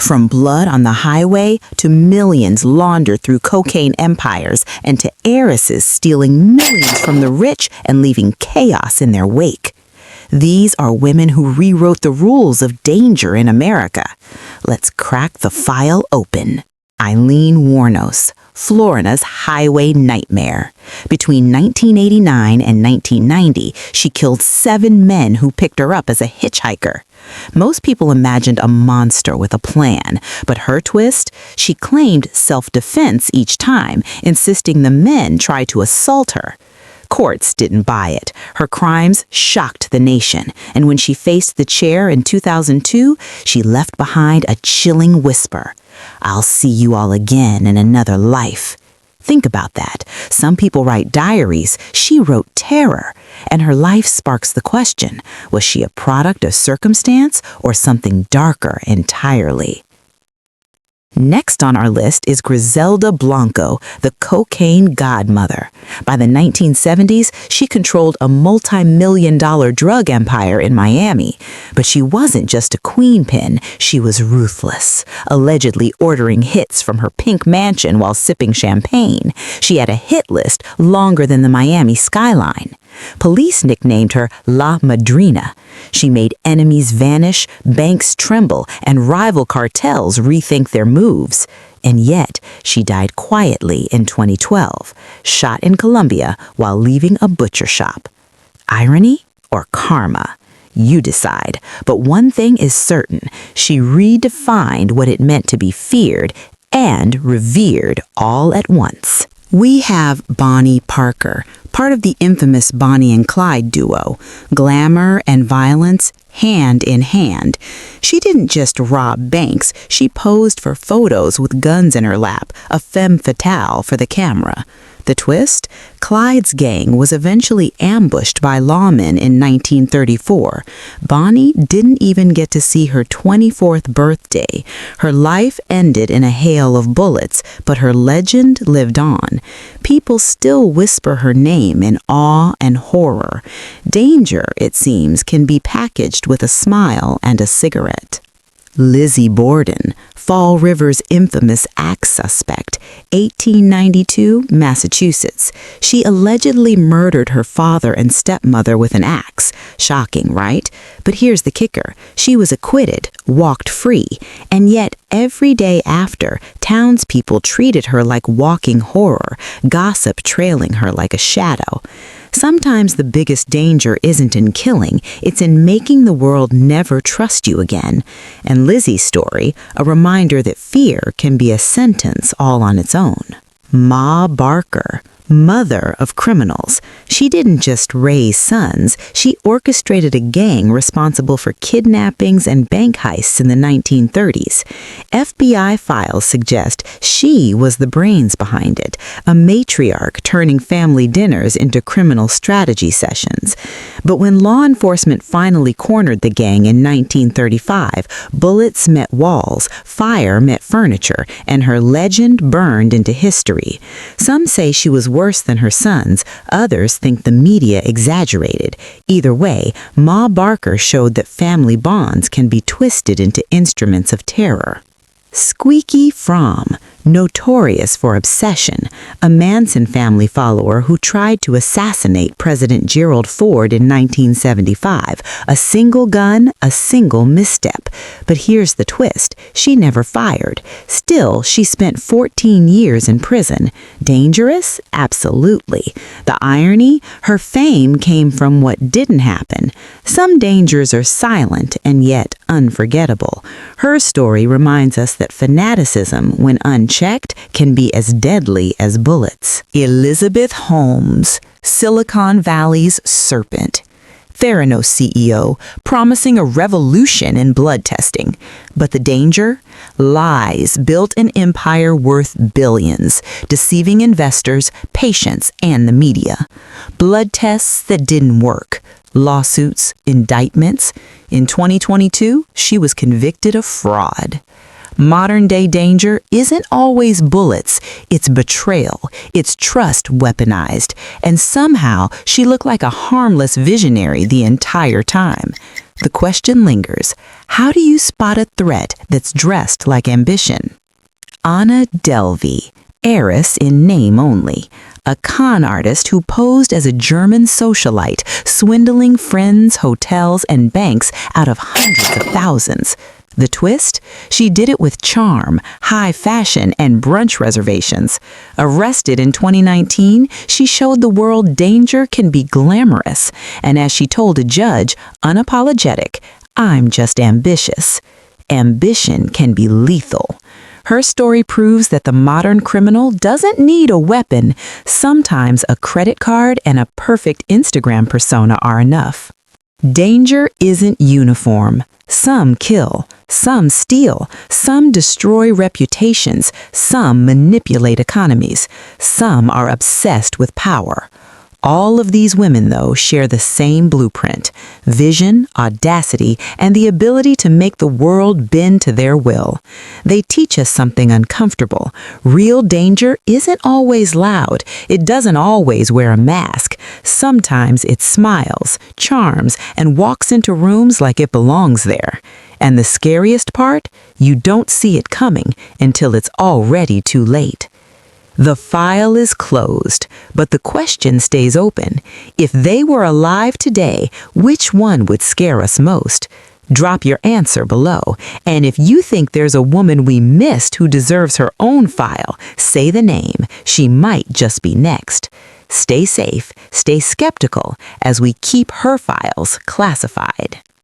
From blood on the highway to millions laundered through cocaine empires and to heiresses stealing millions from the rich and leaving chaos in their wake. These are women who rewrote the rules of danger in America. Let's crack the file open. Eileen Wuornos, Florida's highway nightmare. Between 1989 and 1990, she killed 7 men who picked her up as a hitchhiker. Most people imagined a monster with a plan, but her twist? She claimed self-defense each time, insisting the men tried to assault her. Courts didn't buy it. Her crimes shocked the nation, and when she faced the chair in 2002, she left behind a chilling whisper. "I'll see you all again in another life." Think about that. Some people write diaries. She wrote terror, and her life sparks the question, was she a product of circumstance or something darker entirely? Next on our list is Griselda Blanco, the cocaine godmother. By the 1970s, she controlled a multi-million-dollar drug empire in Miami. But she wasn't just a queenpin, she was ruthless, allegedly ordering hits from her pink mansion while sipping champagne. She had a hit list longer than the Miami skyline. Police nicknamed her La Madrina. She made enemies vanish, banks tremble, and rival cartels rethink their moves. And yet, she died quietly in 2012, shot in Colombia while leaving a butcher shop. Irony or karma? You decide. But one thing is certain, she redefined what it meant to be feared and revered all at once. We have Bonnie Parker, part of the infamous Bonnie and Clyde duo, glamour and violence hand in hand. She didn't just rob banks, she posed for photos with guns in her lap, a femme fatale for the camera. The twist? Clyde's gang was eventually ambushed by lawmen in 1934. Bonnie didn't even get to see her 24th birthday. Her life ended in a hail of bullets, but her legend lived on. People still whisper her name in awe and horror. Danger, it seems, can be packaged with a smile and a cigarette. Lizzie Borden, Fall River's infamous axe suspect, 1892, Massachusetts. She allegedly murdered her father and stepmother with an axe. Shocking, right? But here's the kicker. She was acquitted, walked free, and yet every day after, townspeople treated her like walking horror, gossip trailing her like a shadow. Sometimes the biggest danger isn't in killing, it's in making the world never trust you again. And Lizzie's story, a reminder that fear can be a sentence all on its own. Ma Barker, mother of criminals. She didn't just raise sons, she orchestrated a gang responsible for kidnappings and bank heists in the 1930s. FBI files suggest she was the brains behind it, a matriarch turning family dinners into criminal strategy sessions. But when law enforcement finally cornered the gang in 1935, bullets met walls, fire met furniture, and her legend burned into history. Some say she was worse than her sons, others think the media exaggerated. Either way, Ma Barker showed that family bonds can be twisted into instruments of terror. Squeaky Fromm, notorious for obsession, a Manson family follower who tried to assassinate President Gerald Ford in 1975. A single gun, a single misstep. But here's the twist. She never fired. Still, she spent 14 years in prison. Dangerous? Absolutely. The irony? Her fame came from what didn't happen. Some dangers are silent and yet unforgettable. Her story reminds us that fanaticism, when unchecked, can be as deadly as bullets. Elizabeth Holmes, Silicon Valley's serpent. Theranos CEO, promising a revolution in blood testing. But the danger? Lies built an empire worth billions, deceiving investors, patients, and the media. Blood tests that didn't work. Lawsuits, indictments. In 2022, she was convicted of fraud. Modern-day danger isn't always bullets, it's betrayal, it's trust weaponized, and somehow she looked like a harmless visionary the entire time. The question lingers, how do you spot a threat that's dressed like ambition? Anna Delvey, heiress in name only, a con artist who posed as a German socialite, swindling friends, hotels, and banks out of hundreds of thousands. The twist? She did it with charm, high fashion, and brunch reservations. Arrested in 2019, she showed the world danger can be glamorous, and as she told a judge, unapologetic, "I'm just ambitious." Ambition can be lethal. Her story proves that the modern criminal doesn't need a weapon. Sometimes a credit card and a perfect Instagram persona are enough. Danger isn't uniform. Some kill, some steal, some destroy reputations, some manipulate economies, some are obsessed with power. All of these women, though, share the same blueprint: vision, audacity, and the ability to make the world bend to their will. They teach us something uncomfortable. Real danger isn't always loud. It doesn't always wear a mask. Sometimes it smiles, charms, and walks into rooms like it belongs there. And the scariest part? You don't see it coming until it's already too late. The file is closed, but the question stays open. If they were alive today, which one would scare us most? Drop your answer below. And if you think there's a woman we missed who deserves her own file, say the name. She might just be next. Stay safe, stay skeptical as we keep her files classified.